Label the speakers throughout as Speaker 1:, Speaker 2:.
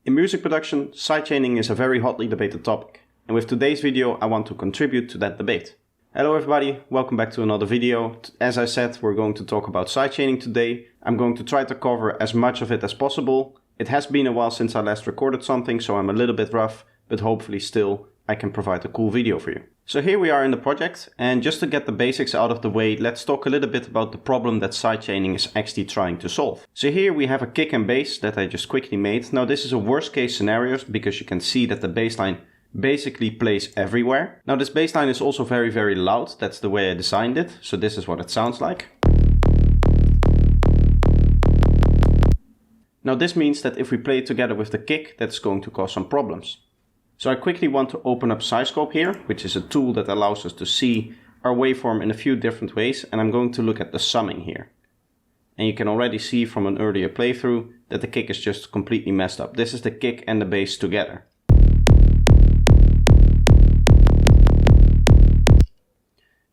Speaker 1: In music production, sidechaining is a very hotly debated topic, and with today's video I want to contribute to that debate. Hello everybody, welcome back to another video. As I said, we're going to talk about sidechaining today. I'm going to try to cover as much of it as possible. It has been a while since I last recorded something, so I'm a little bit rough, but hopefully still I can provide a cool video for you. So here we are in the project, and just to get the basics out of the way, let's talk a little bit about the problem that sidechaining is actually trying to solve. So here we have a kick and bass that I just quickly made. Now this is a worst case scenario because you can see that the bass line basically plays everywhere. Now this bass line is also very loud, that's the way I designed it, so this is what it sounds like. Now this means that if we play it together with the kick, that's going to cause some problems. So I quickly want to open up SideScope here, which is a tool that allows us to see our waveform in a few different ways, and I'm going to look at the summing here. And you can already see from an earlier playthrough that the kick is just completely messed up. This is the kick and the bass together.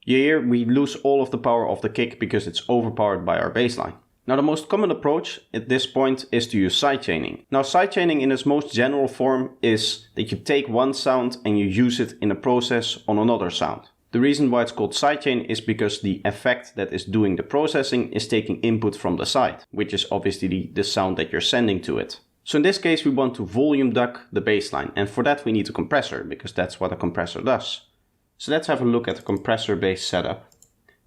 Speaker 1: Here we lose all of the power of the kick because it's overpowered by our bass line. Now the most common approach at this point is to use sidechaining. Now sidechaining in its most general form is that you take one sound and you use it in a process on another sound. The reason why it's called sidechain is because the effect that is doing the processing is taking input from the side, which is obviously the sound that you're sending to it. So in this case we want to volume duck the bass line, and for that we need a compressor because that's what a compressor does. So let's have a look at the compressor based setup.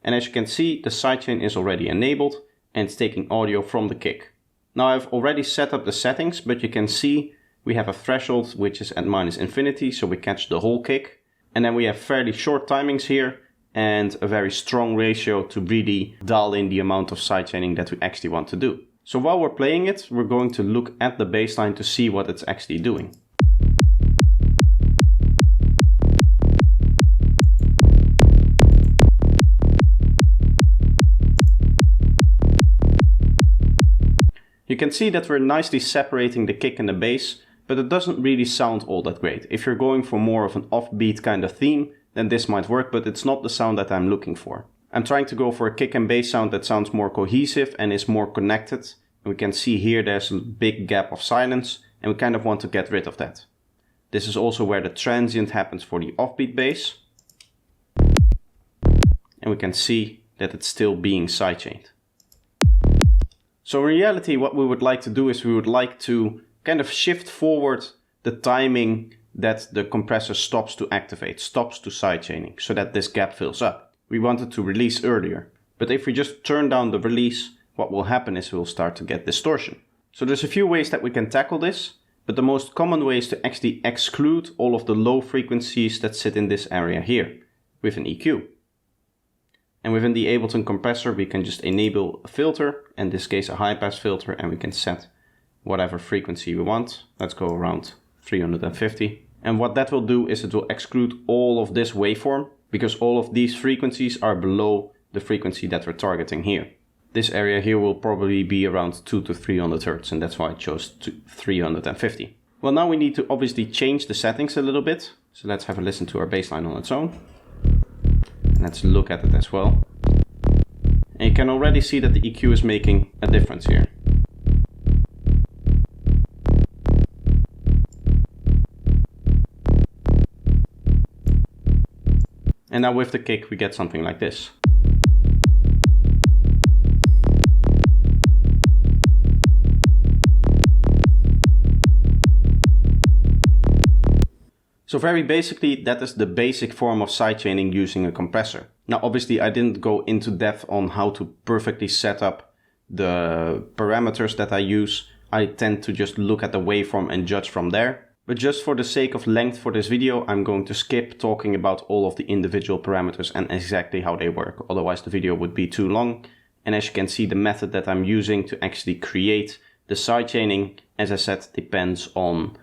Speaker 1: And as you can see, the sidechain is already enabled and it's taking audio from the kick. Now I've already set up the settings, but you can see we have a threshold which is at -infinity, so we catch the whole kick. And then we have fairly short timings here and a very strong ratio to really dial in the amount of sidechaining that we actually want to do. So while we're playing it, we're going to look at the bassline to see what it's actually doing. You can see that we're nicely separating the kick and the bass, but it doesn't really sound all that great. If you're going for more of an offbeat kind of theme, then this might work, but it's not the sound that I'm looking for. I'm trying to go for a kick and bass sound that sounds more cohesive and is more connected. And we can see here there's a big gap of silence, and we kind of want to get rid of that. This is also where the transient happens for the offbeat bass. And we can see that it's still being sidechained. So in reality, what we would like to do is we would like to kind of shift forward the timing that the compressor stops to activate, stops to sidechaining, so that this gap fills up. We wanted to release earlier, but if we just turn down the release, what will happen is we'll start to get distortion. So there's a few ways that we can tackle this, but the most common way is to actually exclude all of the low frequencies that sit in this area here with an EQ. And within the Ableton compressor, we can just enable a filter, in this case a high pass filter, and we can set whatever frequency we want. Let's go around 350. And what that will do is it will exclude all of this waveform, because all of these frequencies are below the frequency that we're targeting here. This area here will probably be around 200 to 300 Hertz, and that's why I chose 350. Well, now we need to obviously change the settings a little bit. So let's have a listen to our bassline on its own. Let's look at it as well. And you can already see that the EQ is making a difference here. And now with the kick we get something like this. So very basically, that is the basic form of sidechaining using a compressor. Now obviously I didn't go into depth on how to perfectly set up the parameters that I use. I tend to just look at the waveform and judge from there. But just for the sake of length for this video, I'm going to skip talking about all of the individual parameters and exactly how they work. Otherwise the video would be too long. And as you can see, the method that I'm using to actually create the sidechaining, as I said, depends on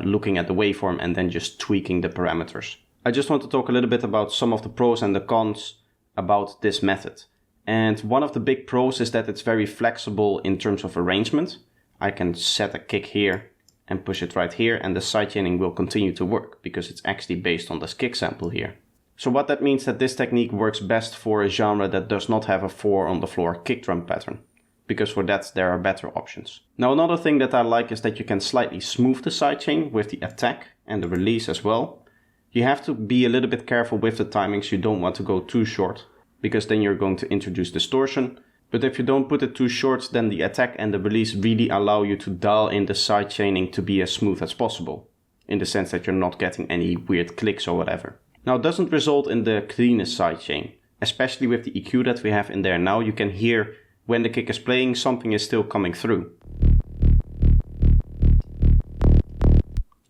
Speaker 1: looking at the waveform and then just tweaking the parameters. I just want to talk a little bit about some of the pros and the cons about this method. And one of the big pros is that it's very flexible in terms of arrangement. I can set a kick here and push it right here, and the sidechaining will continue to work because it's actually based on this kick sample here. So what that means that this technique works best for a genre that does not have a 4 on the floor kick drum pattern. because for that there are better options. Now another thing that I like is that you can slightly smooth the sidechain with the attack and the release as well. You have to be a little bit careful with the timings. You don't want to go too short, because then you're going to introduce distortion. But if you don't put it too short, then the attack and the release really allow you to dial in the sidechaining to be as smooth as possible, in the sense that you're not getting any weird clicks or whatever. Now it doesn't result in the cleanest sidechain, especially with the EQ that we have in there now. You can hear when the kick is playing, something is still coming through.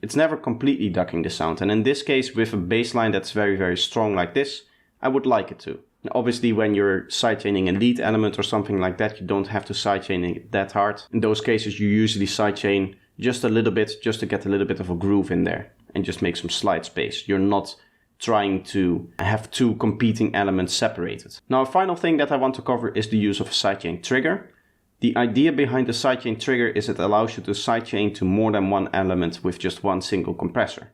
Speaker 1: It's never completely ducking the sound, and in this case with a bass line that's very strong like this, I would like it to. Now, obviously when you're sidechaining a lead element or something like that, you don't have to sidechain it that hard. In those cases you usually sidechain just a little bit, just to get a little bit of a groove in there and just make some slide space. You're not trying to have two competing elements separated. Now a final thing that I want to cover is the use of a sidechain trigger. The idea behind the sidechain trigger is it allows you to sidechain to more than one element with just one single compressor.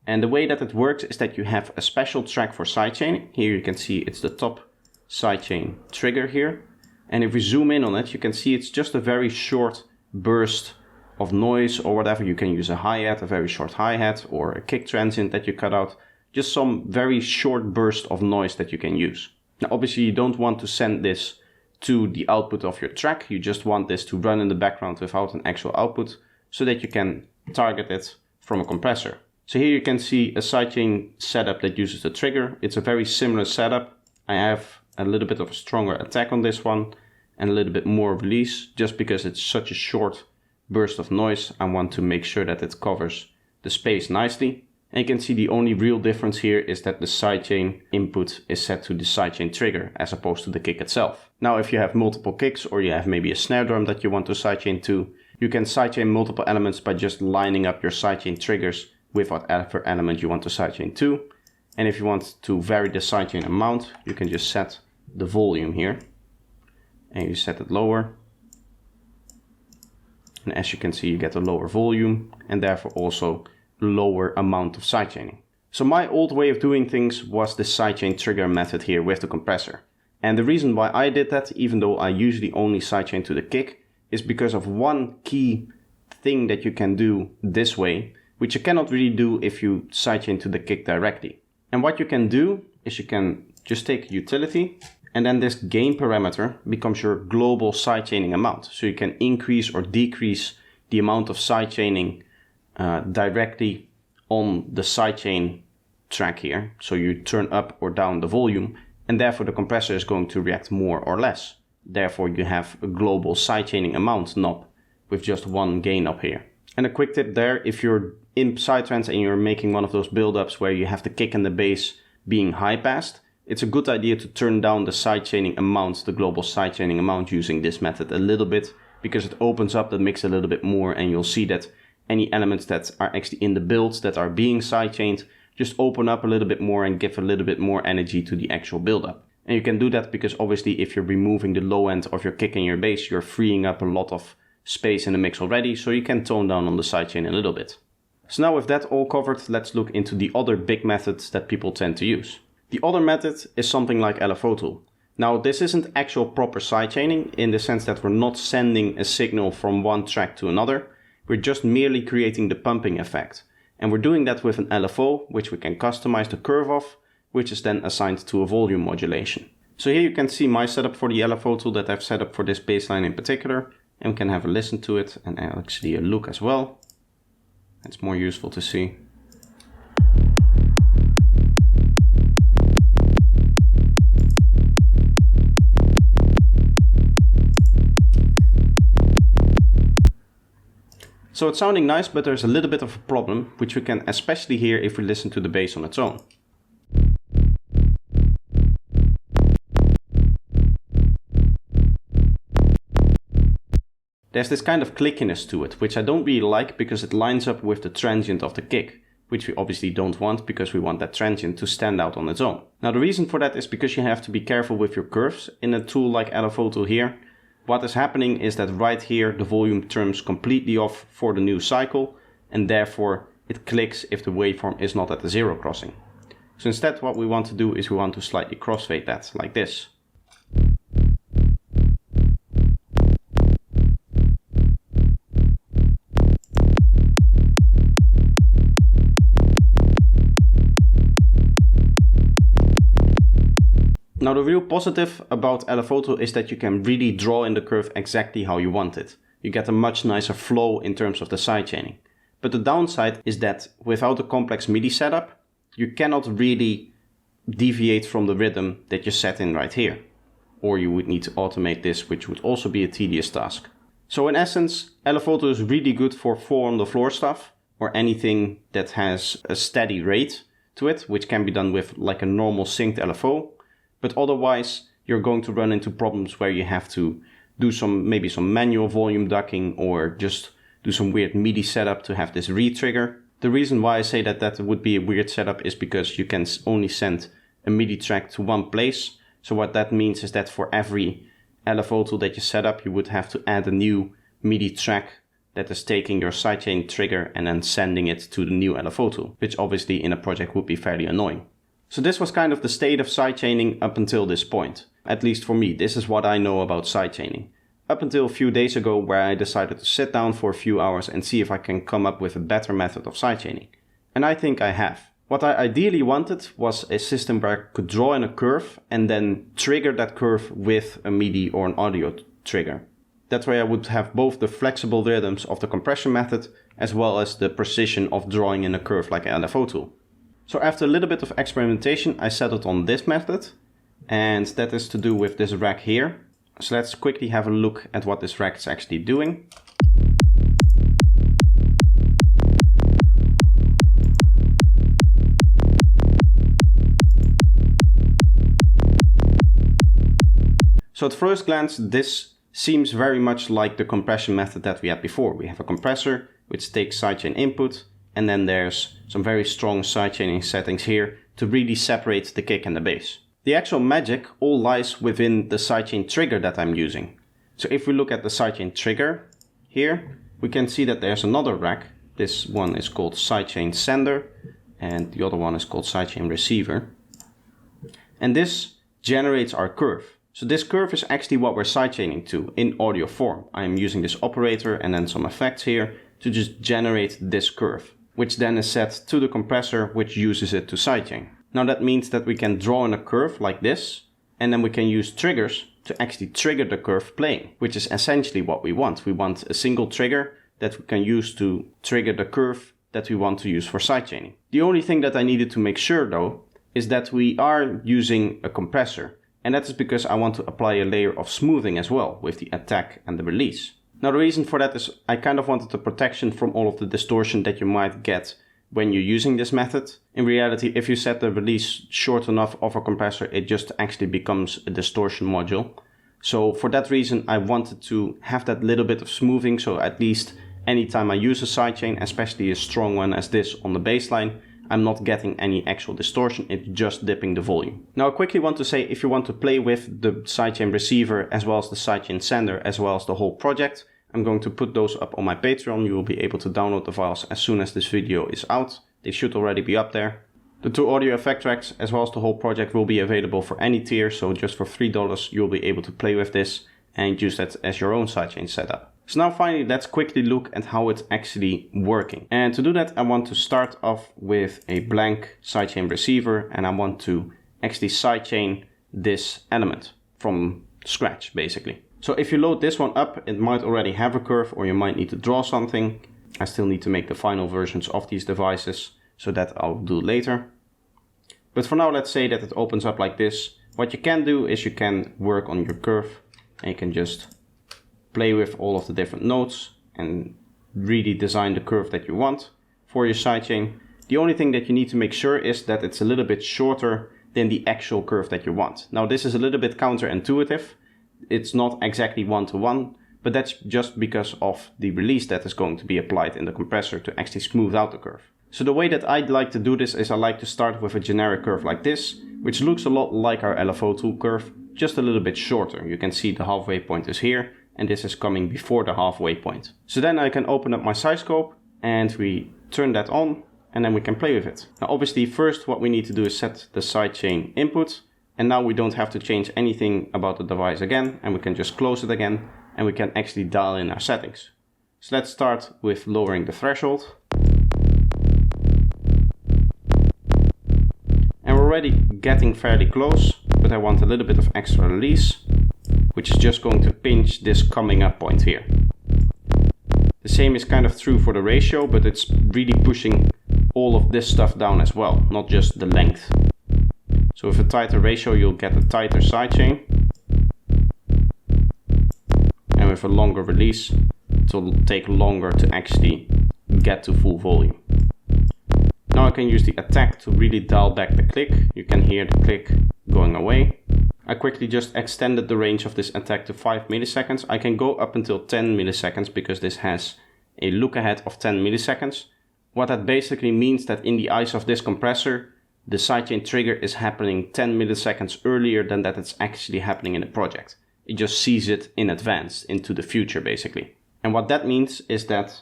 Speaker 1: And the way that it works is that you have a special track for sidechaining. Here you can see it's the top sidechain trigger here. And if we zoom in on it, you can see it's just a very short burst of noise or whatever. You can use a hi-hat, a very short hi-hat, or a kick transient that you cut out. Just some very short burst of noise that you can use. Now obviously you don't want to send this to the output of your track. You just want this to run in the background without an actual output, so that you can target it from a compressor. So here you can see a sidechain setup that uses the trigger. It's a very similar setup. I have a little bit of a stronger attack on this one and a little bit more release, just because it's such a short burst of noise. I want to make sure that it covers the space nicely. And you can see the only real difference here is that the sidechain input is set to the sidechain trigger as opposed to the kick itself. Now if you have multiple kicks, or you have maybe a snare drum that you want to sidechain to, you can sidechain multiple elements by just lining up your sidechain triggers with whatever element you want to sidechain to. And if you want to vary the sidechain amount, you can just set the volume here. And you set it lower. And as you can see, you get a lower volume and therefore also lower amount of sidechaining. So my old way of doing things was the sidechain trigger method here with the compressor. And the reason why I did that, even though I usually only sidechain to the kick, is because of one key thing that you can do this way, which you cannot really do if you sidechain to the kick directly. And what you can do is you can just take a utility, and then this gain parameter becomes your global sidechaining amount. So you can increase or decrease the amount of sidechaining directly on the sidechain track here. So you turn up or down the volume, and therefore the compressor is going to react more or less. Therefore you have a global sidechaining amount knob with just one gain up here. And a quick tip there, if you're in Psytrance and you're making one of those build-ups where you have the kick and the bass being high-passed, it's a good idea to turn down the sidechaining amount, the global sidechaining amount, using this method a little bit, because it opens up the mix a little bit more, and you'll see that any elements that are actually in the builds that are being sidechained just open up a little bit more and give a little bit more energy to the actual build-up. And you can do that because obviously if you're removing the low end of your kick and your bass, you're freeing up a lot of space in the mix already, so you can tone down on the sidechain a little bit. So now with that all covered, let's look into the other big methods that people tend to use. The other method is something like LFO tool. Now this isn't actual proper sidechaining in the sense that we're not sending a signal from one track to another. We're just merely creating the pumping effect. And we're doing that with an LFO, which we can customize the curve of, which is then assigned to a volume modulation. So here you can see my setup for the LFO tool that I've set up for this bassline in particular, and we can have a listen to it and actually a look as well. It's more useful to see. So it's sounding nice, but there's a little bit of a problem, which we can especially hear if we listen to the bass on its own. There's this kind of clickiness to it, which I don't really like because it lines up with the transient of the kick, which we obviously don't want because we want that transient to stand out on its own. Now the reason for that is because you have to be careful with your curves in a tool like LFO tool here. What is happening is that right here the volume turns completely off for the new cycle, and therefore it clicks if the waveform is not at the zero crossing. So instead what we want to do is we want to slightly crossfade that like this. Now the real positive about Ableton is that you can really draw in the curve exactly how you want it. You get a much nicer flow in terms of the sidechaining. But the downside is that without a complex MIDI setup, you cannot really deviate from the rhythm that you set in right here. Or you would need to automate this, which would also be a tedious task. So in essence, Ableton is really good for 4-on-the-floor stuff, or anything that has a steady rate to it, which can be done with like a normal synced LFO. But otherwise, you're going to run into problems where you have to do maybe some manual volume ducking, or just do some weird MIDI setup to have this re-trigger. The reason why I say that would be a weird setup is because you can only send a MIDI track to one place. So what that means is that for every LFO tool that you set up, you would have to add a new MIDI track that is taking your sidechain trigger and then sending it to the new LFO tool, which obviously in a project would be fairly annoying. So this was kind of the state of sidechaining up until this point. At least for me, this is what I know about sidechaining. Up until a few days ago, where I decided to sit down for a few hours and see if I can come up with a better method of sidechaining. And I think I have. What I ideally wanted was a system where I could draw in a curve and then trigger that curve with a MIDI or an audio trigger. That way I would have both the flexible rhythms of the compression method as well as the precision of drawing in a curve like an LFO tool. So after a little bit of experimentation, I settled on this method, and that is to do with this rack here. So let's quickly have a look at what this rack is actually doing. So at first glance, this seems very much like the compression method that we had before. We have a compressor which takes sidechain input, and then there's some very strong sidechaining settings here to really separate the kick and the bass. The actual magic all lies within the sidechain trigger that I'm using. So if we look at the sidechain trigger here, we can see that there's another rack. This one is called sidechain sender, and the other one is called sidechain receiver. And this generates our curve. So this curve is actually what we're sidechaining to in audio form. I'm using this operator and then some effects here to just generate this curve, which then is set to the compressor, which uses it to sidechain. Now that means that we can draw in a curve like this, and then we can use triggers to actually trigger the curve playing, which is essentially what we want. We want a single trigger that we can use to trigger the curve that we want to use for sidechaining. The only thing that I needed to make sure though is that we are using a compressor. And that is because I want to apply a layer of smoothing as well with the attack and the release. Now the reason for that is I kind of wanted the protection from all of the distortion that you might get when you're using this method. In reality, if you set the release short enough of a compressor, it just actually becomes a distortion module. So for that reason, I wanted to have that little bit of smoothing, so at least anytime I use a sidechain, especially a strong one as this on the bassline, I'm not getting any actual distortion, it's just dipping the volume. Now I quickly want to say, if you want to play with the sidechain receiver as well as the sidechain sender as well as the whole project, I'm going to put those up on my Patreon. You will be able to download the files as soon as this video is out. They should already be up there. The 2 audio effect tracks as well as the whole project will be available for any tier, so just for $3 you'll be able to play with this and use that as your own sidechain setup. So now finally, let's quickly look at how it's actually working. And to do that, I want to start off with a blank sidechain receiver, and I want to actually sidechain this element from scratch, basically. So if you load this one up, it might already have a curve, or you might need to draw something. I still need to make the final versions of these devices, so that I'll do later. But for now, let's say that it opens up like this. What you can do is you can work on your curve, and you can just play with all of the different notes and really design the curve that you want for your sidechain. The only thing that you need to make sure is that it's a little bit shorter than the actual curve that you want. Now this is a little bit counterintuitive. It's not exactly one-to-one, but that's just because of the release that is going to be applied in the compressor to actually smooth out the curve. So the way that I'd like to do this is I like to start with a generic curve like this, which looks a lot like our LFO tool curve, just a little bit shorter. You can see the halfway point is here, and this is coming before the halfway point. So then I can open up my side scope and we turn that on, and then we can play with it. Now obviously first what we need to do is set the sidechain input, and now we don't have to change anything about the device again, and we can just close it again and we can actually dial in our settings. So let's start with lowering the threshold. And we're already getting fairly close. but I want a little bit of extra release, which is just going to pinch this coming up point here. The same is kind of true for the ratio, but it's really pushing all of this stuff down as well, not just the length. So with a tighter ratio, you'll get a tighter sidechain. And with a longer release, it will take longer to actually get to full volume. Now I can use the attack to really dial back the click. You can hear the click going away. I quickly just extended the range of this attack to 5 milliseconds. I can go up until 10 milliseconds because this has a look ahead of 10 milliseconds. What that basically means that in the eyes of this compressor, the sidechain trigger is happening 10 milliseconds earlier than that it's actually happening in the project. It just sees it in advance, into the future basically. And what that means is that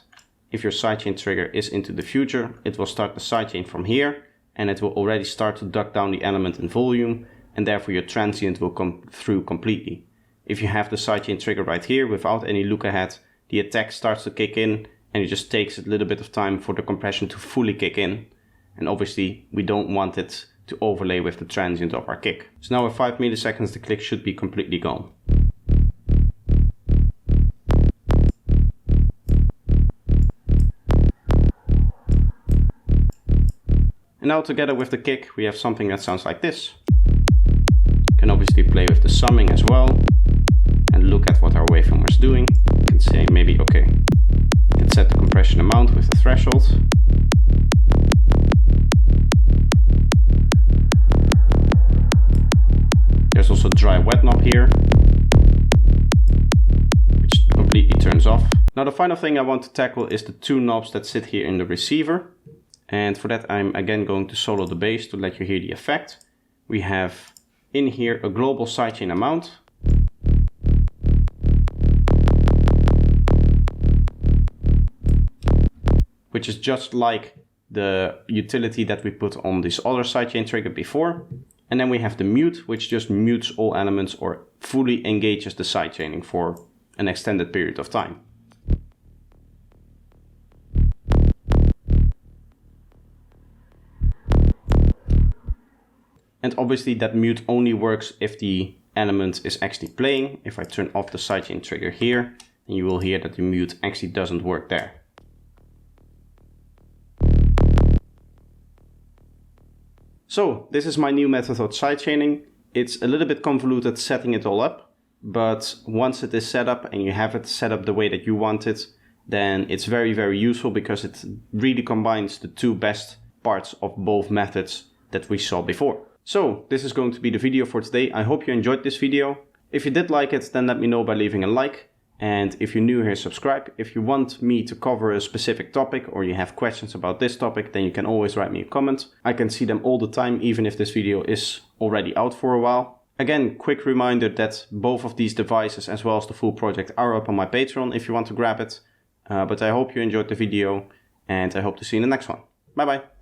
Speaker 1: if your sidechain trigger is into the future, it will start the sidechain from here, and it will already start to duck down the element in volume, and therefore your transient will come through completely. If you have the sidechain trigger right here without any look ahead, the attack starts to kick in, and it just takes a little bit of time for the compression to fully kick in. And obviously we don't want it to overlay with the transient of our kick. So now with 5 milliseconds the click should be completely gone. And now together with the kick we have something that sounds like this. You can obviously play with the summing as well and look at what our waveform is doing. You can say maybe okay, let's set the compression amount with the threshold. There's also dry wet knob here, which completely turns off. Now the final thing I want to tackle is the two knobs that sit here in the receiver. And for that I'm again going to solo the bass to let you hear the effect. We have in here a global sidechain amount. Which is just like the utility that we put on this other sidechain trigger before. And then we have the mute, which just mutes all elements or fully engages the sidechaining for an extended period of time. And obviously that mute only works if the element is actually playing. If I turn off the sidechain trigger here, then you will hear that the mute actually doesn't work there. So this is my new method of sidechaining. It's a little bit convoluted setting it all up, but once it is set up and you have it set up the way that you want it, then it's very, very useful because it really combines the two best parts of both methods that we saw before. So this is going to be the video for today. I hope you enjoyed this video. If you did like it, then let me know by leaving a like. And if you're new here, subscribe. If you want me to cover a specific topic or you have questions about this topic, then you can always write me a comment. I can see them all the time, even if this video is already out for a while. Again, quick reminder that both of these devices as well as the full project are up on my Patreon if you want to grab it. But I hope you enjoyed the video and I hope to see you in the next one. Bye bye.